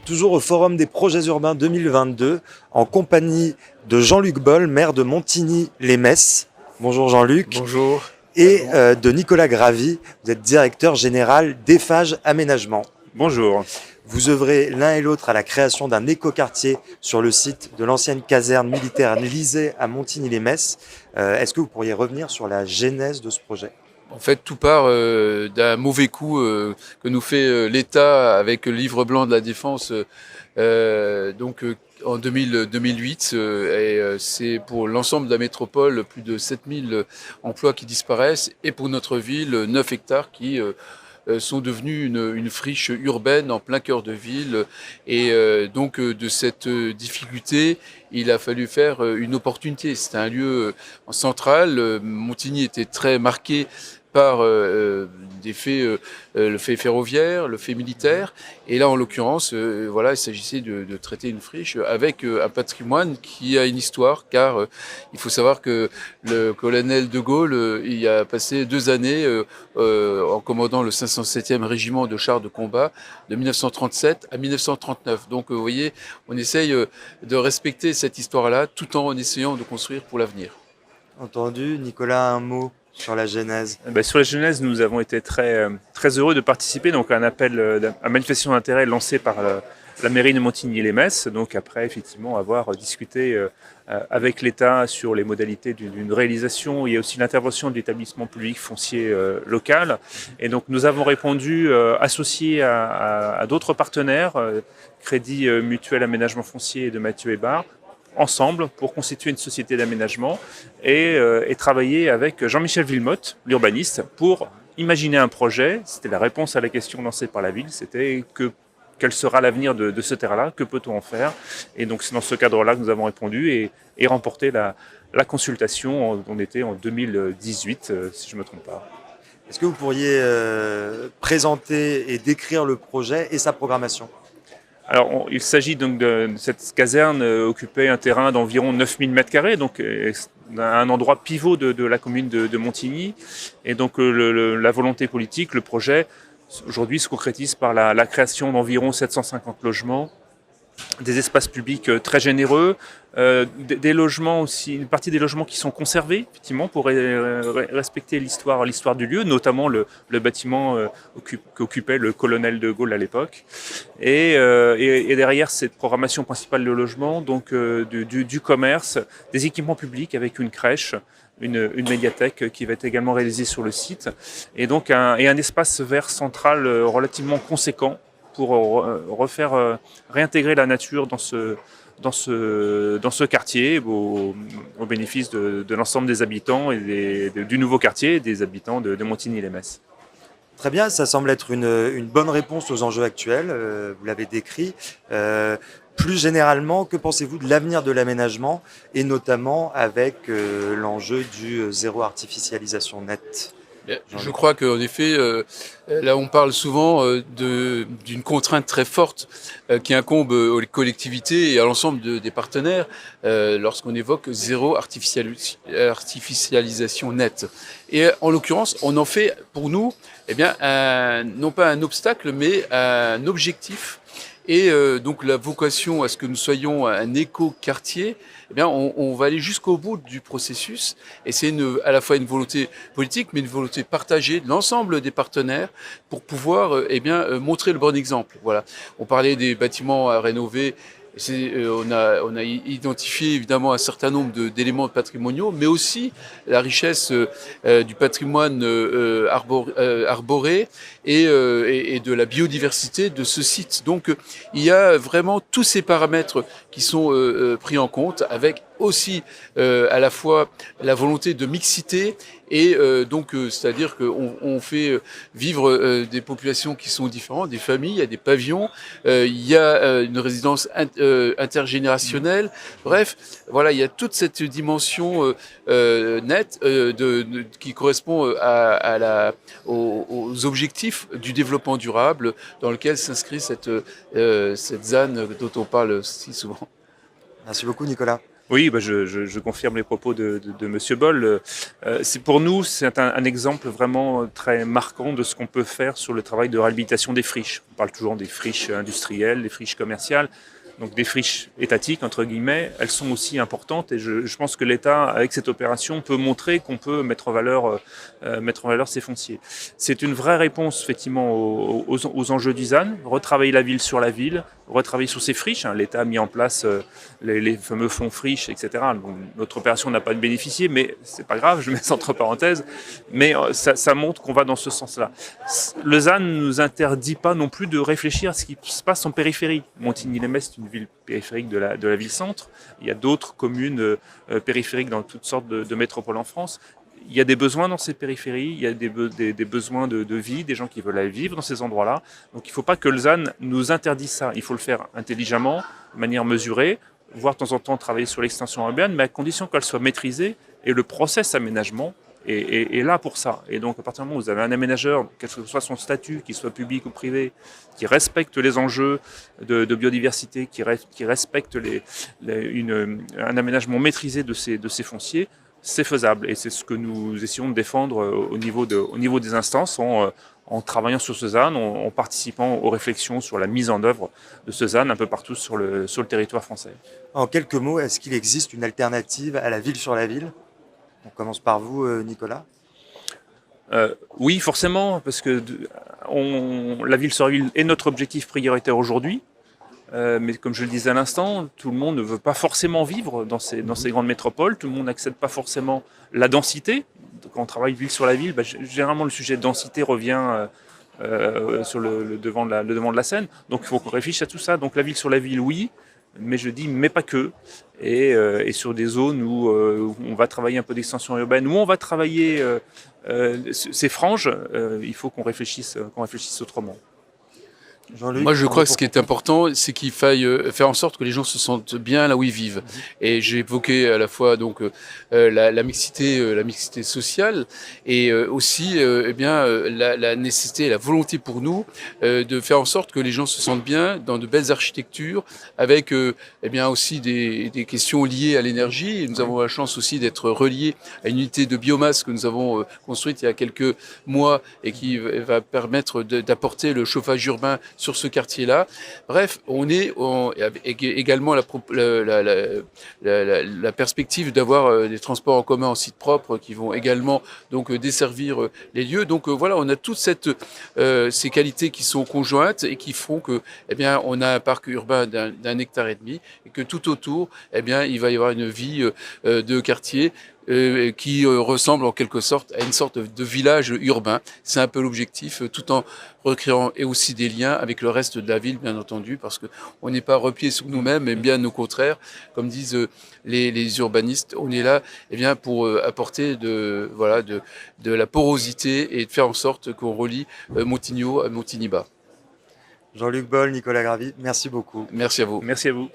toujours au Forum des projets urbains 2022, en compagnie de Jean-Luc Boll, maire de Montigny-lès-Metz. Bonjour Jean-Luc. Bonjour. Et de Nicolas Gravy, vous êtes directeur général d'Eiffage Aménagement. Bonjour. Vous œuvrez l'un et l'autre à la création d'un écoquartier sur le site de l'ancienne caserne militaire Lizet à Montigny-lès-Metz. Est-ce que vous pourriez revenir sur la genèse de ce projet ? En fait, tout part d'un mauvais coup que nous fait l'État avec le livre blanc de la Défense en 2008. C'est pour l'ensemble de la métropole plus de 7000 emplois qui disparaissent et pour notre ville 9 hectares qui sont devenus une friche urbaine en plein cœur de ville. Et de cette difficulté, il a fallu faire une opportunité. C'était un lieu central. Montigny était très marqué par des faits, le fait ferroviaire, le fait militaire. Et là, en l'occurrence, il s'agissait de traiter une friche avec un patrimoine qui a une histoire, car il faut savoir que le colonel de Gaulle il a passé 2 années en commandant le 507e régiment de chars de combat de 1937 à 1939. Donc, vous voyez, on essaye de respecter cette histoire-là tout en essayant de construire pour l'avenir. Entendu. Nicolas, un mot sur la genèse. Sur la Genèse, nous avons été très heureux de participer donc à un appel, à manifestation d'intérêt lancé par la mairie de Montigny-lès-Metz. Donc après effectivement avoir discuté avec l'État sur les modalités d'une réalisation, il y a aussi l'intervention de l'établissement public foncier local. Et donc nous avons répondu associés à d'autres partenaires, Crédit Mutuel Aménagement Foncier de Mathieu Hébard, ensemble pour constituer une société d'aménagement et travailler avec Jean-Michel Villemotte, l'urbaniste, pour imaginer un projet. C'était la réponse à la question lancée par la ville, c'était quel sera l'avenir de ce terrain-là, que peut-on en faire? Et donc c'est dans ce cadre-là que nous avons répondu et remporté la consultation. On était en 2018, si je ne me trompe pas. Est-ce que vous pourriez présenter et décrire le projet et sa programmation ? Alors, il s'agit donc de cette caserne occupait un terrain d'environ 9000 m², donc un endroit pivot de la commune de Montigny. Et donc la volonté politique, le projet, aujourd'hui se concrétise par la création d'environ 750 logements, des espaces publics très généreux, des logements aussi, une partie des logements qui sont conservés, effectivement, pour respecter l'histoire du lieu, notamment le bâtiment qu'occupait le colonel de Gaulle à l'époque. Et derrière cette programmation principale de logement, donc du commerce, des équipements publics avec une crèche, une médiathèque qui va être également réalisée sur le site, et donc un espace vert central relativement conséquent pour réintégrer la nature dans ce quartier au bénéfice de l'ensemble des habitants et du nouveau quartier et des habitants de Montigny-lès-Metz. Très bien, ça semble être une bonne réponse aux enjeux actuels, vous l'avez décrit. Plus généralement, que pensez-vous de l'avenir de l'aménagement et notamment avec l'enjeu du zéro artificialisation nette ? Je crois qu'en effet, là on parle souvent d'une contrainte très forte qui incombe aux collectivités et à l'ensemble des partenaires lorsqu'on évoque zéro artificialisation nette. Et en l'occurrence, on en fait pour nous, non pas un obstacle, mais un objectif. Et donc la vocation à ce que nous soyons un éco-quartier, on va aller jusqu'au bout du processus. Et c'est à la fois une volonté politique, mais une volonté partagée de l'ensemble des partenaires pour pouvoir montrer le bon exemple. Voilà. On parlait des bâtiments à rénover. On a identifié évidemment un certain nombre d'éléments patrimoniaux, mais aussi la richesse du patrimoine arboré et de la biodiversité de ce site. Donc il y a vraiment tous ces paramètres qui sont pris en compte, avec aussi à la fois la volonté de mixité et c'est-à-dire qu'on fait vivre des populations qui sont différentes, des familles, il y a des pavillons, il y a une résidence intergénérationnelle. Bref, voilà, il y a toute cette dimension nette qui correspond aux objectifs du développement durable dans lequel s'inscrit cette ZAN dont on parle si souvent. Merci beaucoup Nicolas. Oui, je confirme les propos de Monsieur Boll. Pour nous, c'est un exemple vraiment très marquant de ce qu'on peut faire sur le travail de réhabilitation des friches. On parle toujours des friches industrielles, des friches commerciales. Donc des friches étatiques, entre guillemets, elles sont aussi importantes et je pense que l'État, avec cette opération, peut montrer qu'on peut mettre en valeur ces fonciers. C'est une vraie réponse, effectivement, aux enjeux du ZAN, retravailler la ville sur la ville, retravailler sur ces friches. L'État a mis en place les fameux fonds friches, etc. Donc, notre opération n'a pas de bénéficier, mais c'est pas grave, je mets ça entre parenthèses. Mais ça montre qu'on va dans ce sens-là. Le ZAN ne nous interdit pas non plus de réfléchir à ce qui se passe en périphérie. Montigny-lès-Metz, c'est une ville périphérique de la ville-centre. Il y a d'autres communes périphériques dans toutes sortes de métropoles en France. Il y a des besoins dans ces périphéries, il y a des besoins de vie, des gens qui veulent aller vivre dans ces endroits-là. Donc il ne faut pas que le ZAN nous interdise ça. Il faut le faire intelligemment, de manière mesurée, voire de temps en temps travailler sur l'extension urbaine, mais à condition qu'elle soit maîtrisée et le process aménagement est là pour ça. Et donc à partir du moment où vous avez un aménageur, quel que soit son statut, qu'il soit public ou privé, qui respecte les enjeux de biodiversité, qui respecte un aménagement maîtrisé de ces fonciers, c'est faisable. Et c'est ce que nous essayons de défendre au niveau des instances en travaillant sur ce ZAN, en participant aux réflexions sur la mise en œuvre de ce ZAN un peu partout sur le territoire français. En quelques mots, est-ce qu'il existe une alternative à la ville sur la ville? On commence par vous, Nicolas. Oui, forcément, parce que la ville sur la ville est notre objectif prioritaire aujourd'hui. Mais comme je le disais à l'instant, tout le monde ne veut pas forcément vivre dans ces grandes métropoles. Tout le monde n'accepte pas forcément la densité. Quand on travaille ville sur la ville, généralement le sujet de densité revient sur le devant de la scène. Donc il faut qu'on réfléchisse à tout ça. Donc la ville sur la ville, oui, mais je dis, mais pas que. Et sur des zones où on va travailler un peu d'extension urbaine, où on va travailler ces franges, il faut qu'on réfléchisse autrement. Moi, je crois que ce qui est important, c'est qu'il faille faire en sorte que les gens se sentent bien là où ils vivent. Et j'ai évoqué à la fois donc la mixité sociale, et aussi la nécessité et la volonté pour nous de faire en sorte que les gens se sentent bien dans de belles architectures, avec aussi des questions liées à l'énergie. Et nous avons la chance aussi d'être reliés à une unité de biomasse que nous avons construite il y a quelques mois et qui va permettre d'apporter le chauffage urbain sur ce quartier-là. Bref, on est également la perspective d'avoir des transports en commun en site propre qui vont également donc desservir les lieux. Donc voilà, on a toutes ces qualités qui sont conjointes et qui font que on a un parc urbain d'un hectare et demi et que tout autour il va y avoir une vie de quartier qui ressemble en quelque sorte à une sorte de village urbain. C'est un peu l'objectif, tout en recréant et aussi des liens avec le reste de la ville, bien entendu, parce que on n'est pas replié sur nous-mêmes, mais bien au contraire, comme disent les urbanistes, on est là pour apporter de la porosité et de faire en sorte qu'on relie Montignaud à Montigny-Bas. Jean-Luc Boll, Nicolas Gravy, merci beaucoup. Merci à vous. Merci à vous.